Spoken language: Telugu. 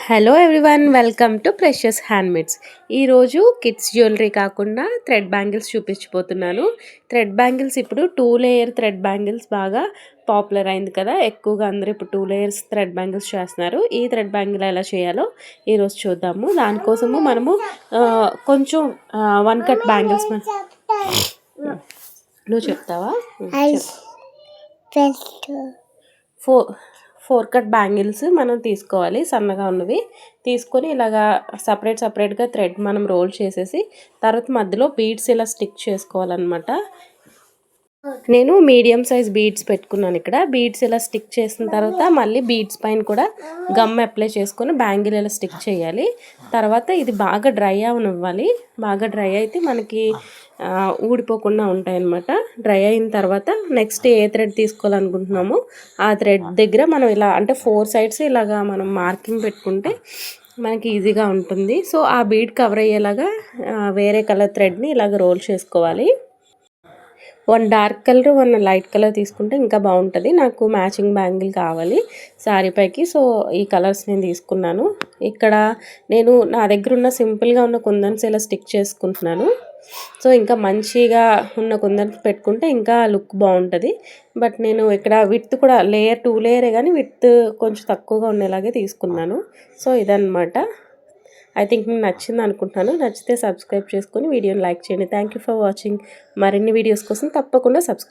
Hello everyone, welcome to precious handmades. ఈరోజు కిడ్స్ జ్యువెలరీ కాకుండా థ్రెడ్ బ్యాంగిల్స్ చూపించబోతున్నాను. థ్రెడ్ బ్యాంగిల్స్ ఇప్పుడు 2 లేయర్ థ్రెడ్ బ్యాంగిల్స్ బాగా పాపులర్ అయింది కదా. ఎక్కువగా అందరూ ఇప్పుడు 2 లేయర్స్ థ్రెడ్ బ్యాంగిల్స్ చేస్తున్నారు. ఈ థ్రెడ్ బ్యాంగిల్ ఎలా చేయాలో ఈరోజు చూద్దాము. దానికోసము మనము కొంచెం 1 కట్ బ్యాంగిల్స్ నువ్వు చెప్తావా? 4 కట్ బ్యాంగిల్స్ మనం తీసుకోవాలి, సన్నగా ఉన్నవి తీసుకొని ఇలాగా సపరేట్గా థ్రెడ్ మనం రోల్ చేసేసి తర్వాత మధ్యలో బీడ్స్ ఇలా స్టిక్ చేసుకోవాలన్నమాట. నేను మీడియం సైజ్ బీడ్స్ పెట్టుకున్నాను. ఇక్కడ బీడ్స్ ఇలా స్టిక్ చేసిన తర్వాత మళ్ళీ బీడ్స్ పైన కూడా గమ్ అప్లై చేసుకొని బ్యాంగిల్ ఇలా స్టిక్ చేయాలి. తర్వాత ఇది బాగా డ్రై అవనివ్వాలి. బాగా డ్రై అయితే మనకి ఊడిపోకుండా ఉంటాయన్నమాట. డ్రై అయిన తర్వాత నెక్స్ట్ ఏ థ్రెడ్ తీసుకోవాలనుకుంటున్నామో ఆ థ్రెడ్ దగ్గర మనం ఇలా అంటే 4 సైడ్స్ ఇలాగా మనం మార్కింగ్ పెట్టుకుంటే మనకి ఈజీగా ఉంటుంది. సో ఆ బీడ్ కవర్ అయ్యేలాగా వేరే కలర్ థ్రెడ్ని ఇలాగ రోల్ చేసుకోవాలి. 1 డార్క్ కలర్ 1 లైట్ కలర్ తీసుకుంటే ఇంకా బాగుంటుంది. నాకు మ్యాచింగ్ బ్యాంగిల్ కావాలి శారీ పైకి, సో ఈ కలర్స్ నేను తీసుకున్నాను. ఇక్కడ నేను నా దగ్గర ఉన్న సింపుల్గా ఉన్న కుందన్స్ ఇలా స్టిక్ చేసుకుంటున్నాను. సో ఇంకా మంచిగా ఉన్న కుందన్స్ పెట్టుకుంటే ఇంకా లుక్ బాగుంటుంది. బట్ నేను ఇక్కడ విడ్త్ కూడా 2 లేయరే కానీ విడ్త్ కొంచెం తక్కువగా ఉండేలాగే తీసుకున్నాను. సో ఇదన్నమాట. ఐ థింక్ మీకు నచ్చింది అనుకుంటున్నాను. నచ్చితే సబ్స్క్రైబ్ చేసుకొని వీడియోని లైక్ చేయండి. Thank you for watching. మరిన్ని వీడియోస్ కోసం తప్పకుండా సబ్స్క్రైబ్